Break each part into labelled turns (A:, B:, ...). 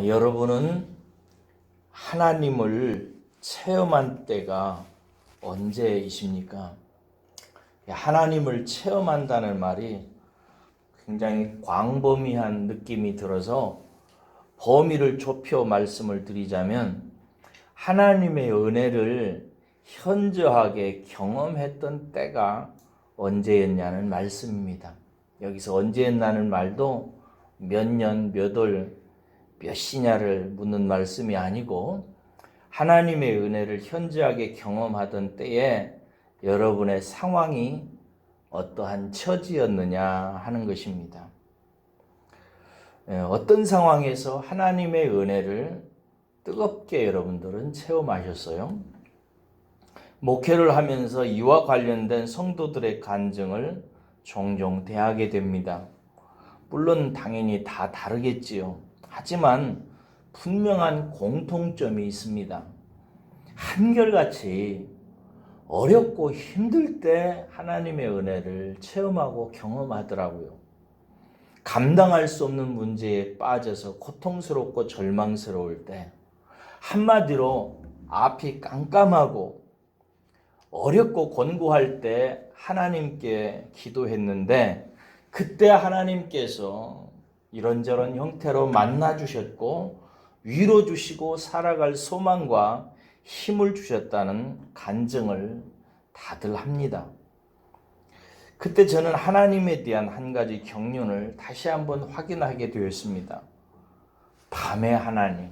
A: 여러분은 하나님을 체험한 때가 언제이십니까? 하나님을 체험한다는 말이 굉장히 광범위한 느낌이 들어서 범위를 좁혀 말씀을 드리자면 하나님의 은혜를 현저하게 경험했던 때가 언제였냐는 말씀입니다. 여기서 언제였냐는 말도 몇 년, 몇 월, 몇 시냐를 묻는 말씀이 아니고 하나님의 은혜를 현저하게 경험하던 때에 여러분의 상황이 어떠한 처지였느냐 하는 것입니다. 어떤 상황에서 하나님의 은혜를 뜨겁게 여러분들은 체험하셨어요? 목회를 하면서 이와 관련된 성도들의 간증을 종종 대하게 됩니다. 물론 당연히 다 다르겠지요. 하지만 분명한 공통점이 있습니다. 한결같이 어렵고 힘들 때 하나님의 은혜를 체험하고 경험하더라고요. 감당할 수 없는 문제에 빠져서 고통스럽고 절망스러울 때, 한마디로 앞이 깜깜하고 어렵고 곤고할 때 하나님께 기도했는데, 그때 하나님께서 이런저런 형태로 만나주셨고 위로 주시고 살아갈 소망과 힘을 주셨다는 간증을 다들 합니다. 그때 저는 하나님에 대한 한 가지 경륜을 다시 한번 확인하게 되었습니다. 밤의 하나님,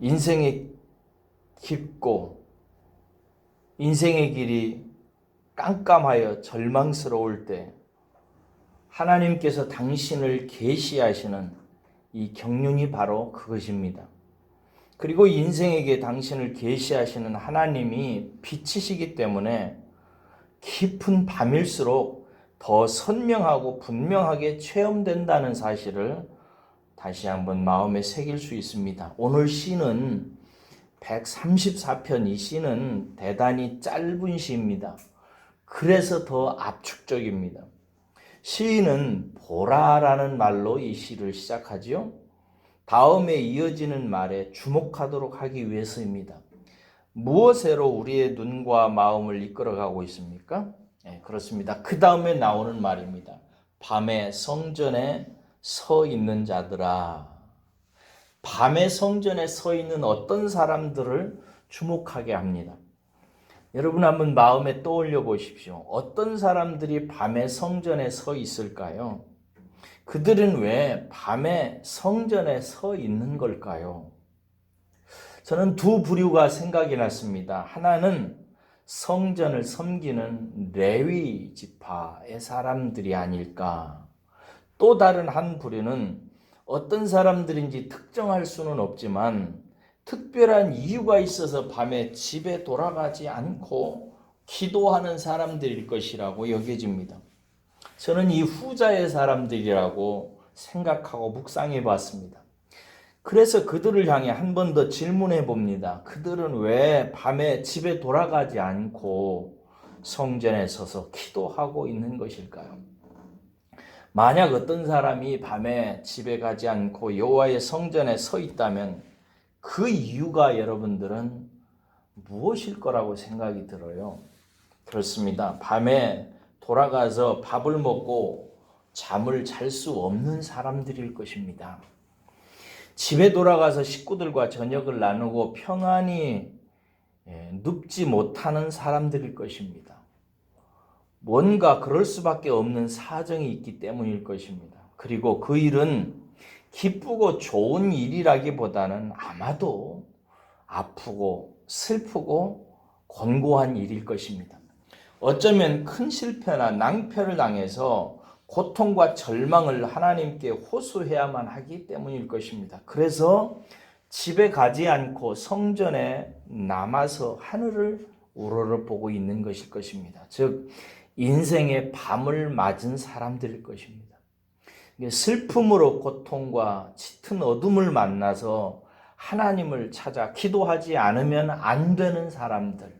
A: 인생이 깊고 인생의 길이 깜깜하여 절망스러울 때 하나님께서 당신을 계시하시는 이 경륜이 바로 그것입니다. 그리고 인생에게 당신을 계시하시는 하나님이 빛이시기 때문에 깊은 밤일수록 더 선명하고 분명하게 체험된다는 사실을 다시 한번 마음에 새길 수 있습니다. 오늘 시는 134편, 이 시는 대단히 짧은 시입니다. 그래서 더 압축적입니다. 시인은 보라라는 말로 이 시를 시작하지요. 다음에 이어지는 말에 주목하도록 하기 위해서입니다. 무엇으로 우리의 눈과 마음을 이끌어가고 있습니까? 그렇습니다. 그 다음에 나오는 말입니다. 밤에 성전에 서 있는 자들아. 밤에 성전에 서 있는 어떤 사람들을 주목하게 합니다. 여러분 한번 마음에 떠올려 보십시오. 어떤 사람들이 밤에 성전에 서 있을까요? 그들은 왜 밤에 성전에 서 있는 걸까요? 저는 두 부류가 생각이 났습니다. 하나는 성전을 섬기는 레위 지파의 사람들이 아닐까. 또 다른 한 부류는 어떤 사람들인지 특정할 수는 없지만 특별한 이유가 있어서 밤에 집에 돌아가지 않고 기도하는 사람들일 것이라고 여겨집니다. 저는 이 후자의 사람들이라고 생각하고 묵상해 봤습니다. 그래서 그들을 향해 한 번 더 질문해 봅니다. 그들은 왜 밤에 집에 돌아가지 않고 성전에 서서 기도하고 있는 것일까요? 만약 어떤 사람이 밤에 집에 가지 않고 여호와의 성전에 서 있다면 그 이유가 여러분들은 무엇일 거라고 생각이 들어요? 그렇습니다. 밤에 돌아가서 밥을 먹고 잠을 잘 수 없는 사람들일 것입니다. 집에 돌아가서 식구들과 저녁을 나누고 평안히 눕지 못하는 사람들일 것입니다. 뭔가 그럴 수밖에 없는 사정이 있기 때문일 것입니다. 그리고 그 일은 기쁘고 좋은 일이라기보다는 아마도 아프고 슬프고 곤고한 일일 것입니다. 어쩌면 큰 실패나 낭패를 당해서 고통과 절망을 하나님께 호소해야만 하기 때문일 것입니다. 그래서 집에 가지 않고 성전에 남아서 하늘을 우러러보고 있는 것일 것입니다. 즉 인생의 밤을 맞은 사람들일 것입니다. 슬픔으로 고통과 짙은 어둠을 만나서 하나님을 찾아 기도하지 않으면 안 되는 사람들.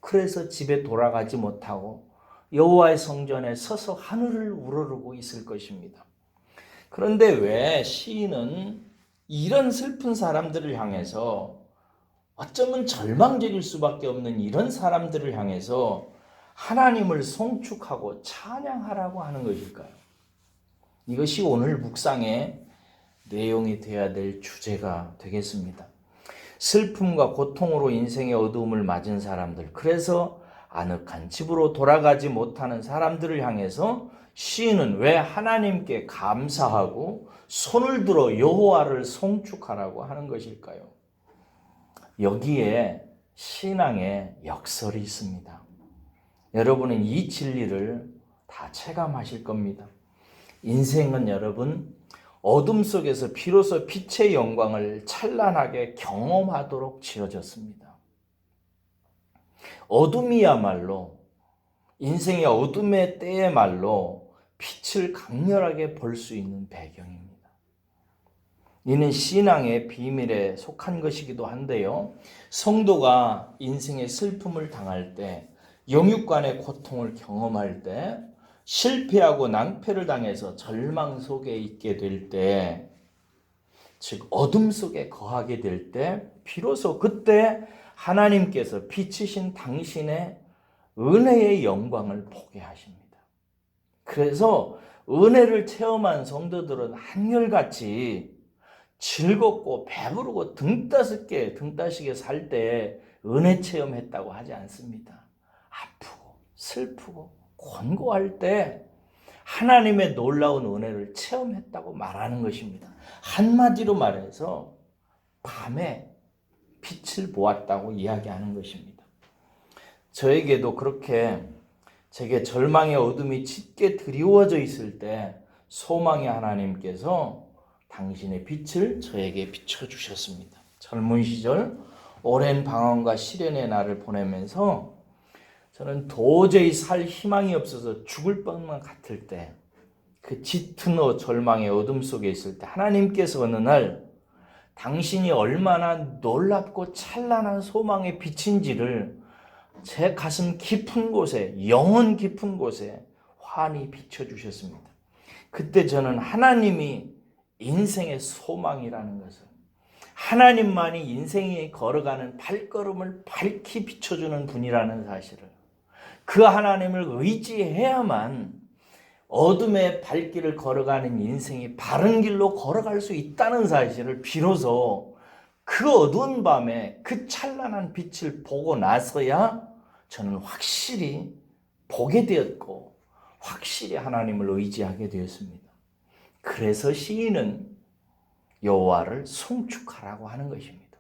A: 그래서 집에 돌아가지 못하고 여호와의 성전에 서서 하늘을 우러르고 있을 것입니다. 그런데 왜 시인은 이런 슬픈 사람들을 향해서, 어쩌면 절망적일 수밖에 없는 이런 사람들을 향해서 하나님을 송축하고 찬양하라고 하는 것일까요? 이것이 오늘 묵상의 내용이 되어야 될 주제가 되겠습니다. 슬픔과 고통으로 인생의 어두움을 맞은 사람들, 그래서 아늑한 집으로 돌아가지 못하는 사람들을 향해서 시인은 왜 하나님께 감사하고 손을 들어 여호와를 송축하라고 하는 것일까요? 여기에 신앙의 역설이 있습니다. 여러분은 이 진리를 다 체감하실 겁니다. 인생은 여러분, 어둠 속에서 비로소 빛의 영광을 찬란하게 경험하도록 지어졌습니다. 어둠이야말로, 인생의 어둠의 때야말로 빛을 강렬하게 볼 수 있는 배경입니다. 이는 신앙의 비밀에 속한 것이기도 한데요. 성도가 인생의 슬픔을 당할 때, 영육간의 고통을 경험할 때, 실패하고 낭패를 당해서 절망 속에 있게 될 때, 즉 어둠 속에 거하게 될 때, 비로소 그때 하나님께서 빛이신 당신의 은혜의 영광을 보게 하십니다. 그래서 은혜를 체험한 성도들은 한결같이 즐겁고 배부르고 등따시게 살 때 은혜 체험했다고 하지 않습니다. 아프고 슬프고 곤고할 때 하나님의 놀라운 은혜를 체험했다고 말하는 것입니다. 한마디로 말해서 밤에 빛을 보았다고 이야기하는 것입니다. 저에게도 그렇게 제게 절망의 어둠이 짙게 드리워져 있을 때 소망의 하나님께서 당신의 빛을 저에게 비춰주셨습니다. 젊은 시절 오랜 방황과 시련의 날을 보내면서 저는 도저히 살 희망이 없어서 죽을 뻔만 같을 때, 그 짙은 절망의 어둠 속에 있을 때 하나님께서 어느 날 당신이 얼마나 놀랍고 찬란한 소망의 빛인지를 제 가슴 깊은 곳에, 영혼 깊은 곳에 환히 비춰주셨습니다. 그때 저는 하나님이 인생의 소망이라는 것을, 하나님만이 인생이 걸어가는 발걸음을 밝히 비춰주는 분이라는 사실을, 그 하나님을 의지해야만 어둠의 발길을 걸어가는 인생이 바른 길로 걸어갈 수 있다는 사실을 비로소 그 어두운 밤에 그 찬란한 빛을 보고 나서야 저는 확실히 보게 되었고 확실히 하나님을 의지하게 되었습니다. 그래서 시인은 여호와를 송축하라고 하는 것입니다.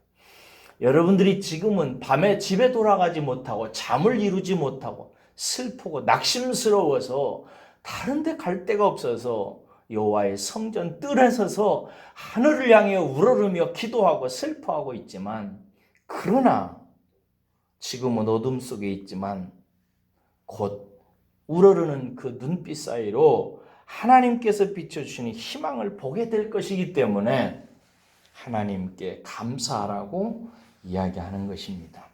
A: 여러분들이 지금은 밤에 집에 돌아가지 못하고 잠을 이루지 못하고 슬프고 낙심스러워서 다른 데 갈 데가 없어서 여호와의 성전 뜰에 서서 하늘을 향해 우러르며 기도하고 슬퍼하고 있지만, 그러나 지금은 어둠 속에 있지만 곧 우러르는 그 눈빛 사이로 하나님께서 비춰주시는 희망을 보게 될 것이기 때문에 하나님께 감사하라고 이야기하는 것입니다.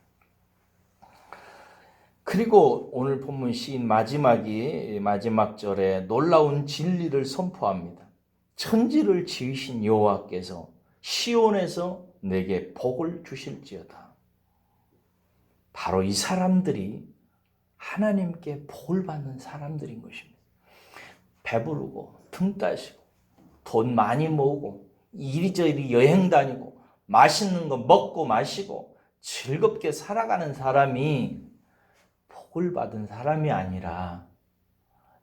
A: 그리고 오늘 본문 시인 마지막 절에 놀라운 진리를 선포합니다. 천지를 지으신 여호와께서 시온에서 내게 복을 주실지어다. 바로 이 사람들이 하나님께 복을 받는 사람들인 것입니다. 배부르고 등 따시고 돈 많이 모으고 이리저리 여행 다니고 맛있는 거 먹고 마시고 즐겁게 살아가는 사람이 복을 받은 사람이 아니라,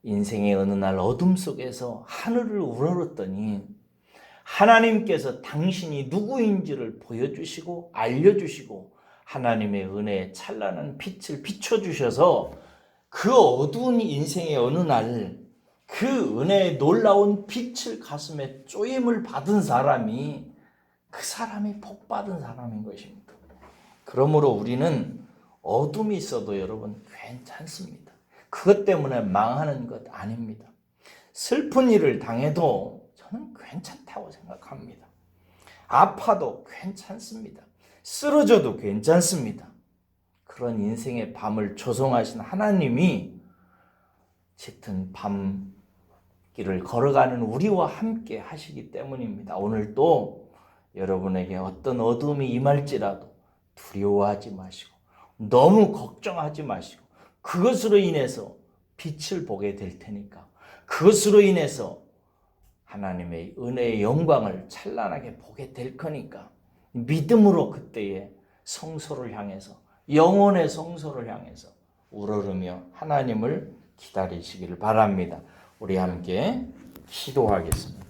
A: 인생의 어느 날 어둠 속에서 하늘을 우러렀더니 하나님께서 당신이 누구인지를 보여주시고 알려주시고 하나님의 은혜의 찬란한 빛을 비춰주셔서 그 어두운 인생의 어느 날 그 은혜의 놀라운 빛을 가슴에 쪼임을 받은 사람이, 그 사람이 복 받은 사람인 것입니다. 그러므로 우리는 어둠이 있어도 여러분 괜찮습니다. 그것 때문에 망하는 것 아닙니다. 슬픈 일을 당해도 저는 괜찮다고 생각합니다. 아파도 괜찮습니다. 쓰러져도 괜찮습니다. 그런 인생의 밤을 조성하신 하나님이 짙은 밤 길을 걸어가는 우리와 함께 하시기 때문입니다. 오늘 또 여러분에게 어떤 어둠이 임할지라도 두려워하지 마시고 너무 걱정하지 마시고 그것으로 인해서 빛을 보게 될 테니까 그것으로 인해서 하나님의 은혜의 영광을 찬란하게 보게 될 거니까 믿음으로 그때에 성소를 향해서 영혼의 성소를 향해서 우러르며 하나님을 기다리시기를 바랍니다. 우리 함께 기도하겠습니다.